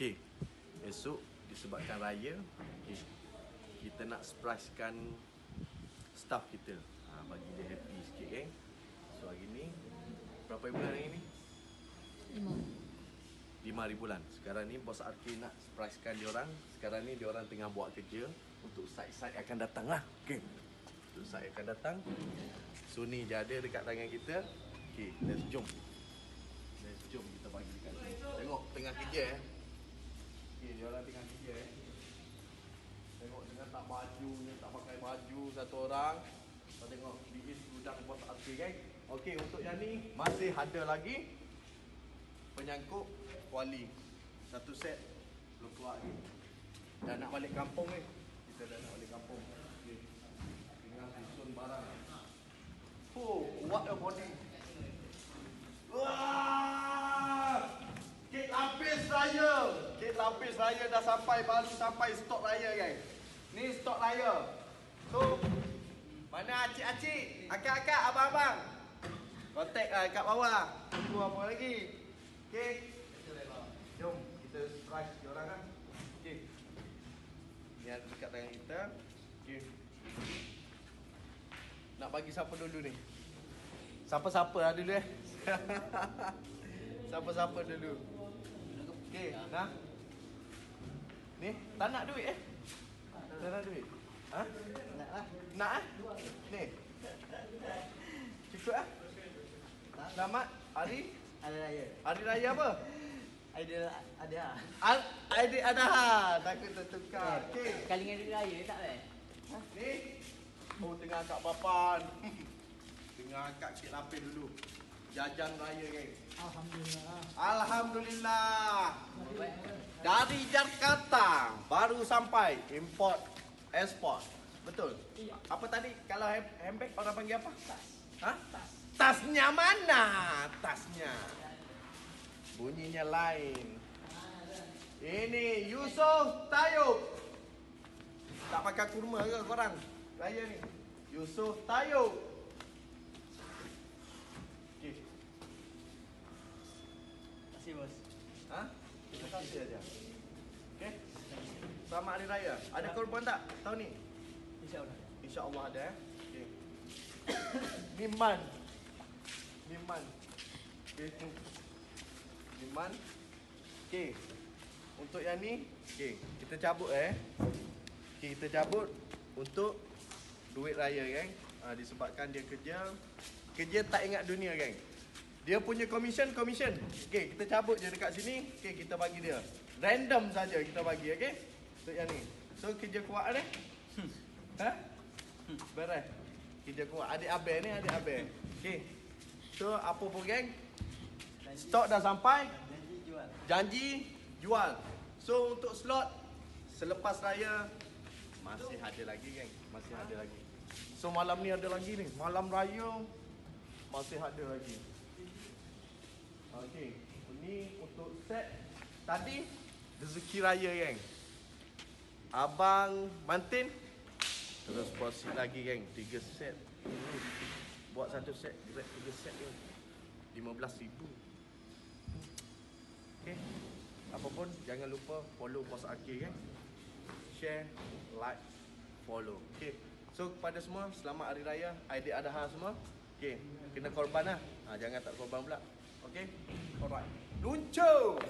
Okay, esok disebabkan raya, okay, kita nak surprisekan staff kita, bagi dia happy sikit kan. So hari ni, berapa bulan hari ni? 5 bulan. Sekarang ni bos RK nak surprisekan diorang. Sekarang ni diorang tengah buat kerja untuk site-site akan datang lah. Okay, untuk site akan datang. So ni dia ada dekat tangan kita. Okay, let's jom. Let's jom kita bagi dekat sini. Tengok tengah kerja Okay, diorang tengah kerja Tengok dengan tak baju, tak pakai baju satu orang. Kau tengok this gudang bos RK kan. Okay, untuk yang ni masih ada lagi penyangkut kuali. Satu set belum keluar lagi. Dah nak balik kampung ni. Kita dah nak balik kampung. Okay. Tinggal susun barang. Oh, what a body. Wah! Kek lapis raya. Kek lapis raya dah sampai, baru sampai stok raya guys. Ni stok raya. So, mana acik-acik, akak-akak, abang-abang? Kontak kat bawah. Tunggu apa lagi? Okay. Jom kita surprise diorang kan. Okay. Ni ada dekat tangan kita. Okay. Nak bagi siapa dulu ni? Siapa-siapa lah dulu Siapa-siapa dulu? Okay, nah. Ni, tak nak duit Tak nak duit? Ha? Nak lah. Nak Ni. Cukup Selamat hari Raya. Hari raya apa? Ada. Ada. Takut tertukar. Okey. Kali dengan hari raya tak weh? Ni. Oh, tengah angkat papan. Tengah angkat kek lapis dulu. Jajan raya geng. Alhamdulillah. Alhamdulillah. Dari Jakarta baru sampai, import export. Betul? Iya. Apa tadi kalau handbag orang panggil apa? Tas. Ha? Tasnya mana? Tasnya. Bunyinya lain. Ini Yusof Tayub. Tak pakai kurma ke korang? Raya ni. Yusof Tayub. Okey. Terima kasih bos. Ha? Terima kasih aja. Okey. Selamat Hari Raya. Ada korban tak tahun ni? InsyaAllah. InsyaAllah ada Okey. Miman. Okey. Miman. Okey. Untuk yang ni, okey, kita cabut Okey, kita cabut untuk duit raya kan. Disebabkan dia kerja tak ingat dunia kan. Dia punya commission. Okey, kita cabut je dekat sini. Okey, kita bagi dia. Random saja kita bagi, okey? Untuk yang ni. So kerja kuat ni. Ha? Beres. Kerja kuat. Adik abang ni, adik abang. Okey. So apa pun geng? Stok dah sampai. Janji jual. So untuk slot selepas raya masih ada lagi geng. Masih ada lagi. So malam ni ada lagi ni. Malam raya masih ada lagi. Okey. Ini untuk set tadi rezeki raya geng. Abang Mantin terus proceed lagi geng. 3 set. Buat satu set, grab 3 set ni 15,000. Okay. Apapun jangan lupa follow Bos RK kan. Share, like, follow. Okay. So kepada semua selamat Hari Raya, Aidil Adha semua. Okay. Kena korban lah. Jangan tak korban pula. Okay. Alright. Luncho.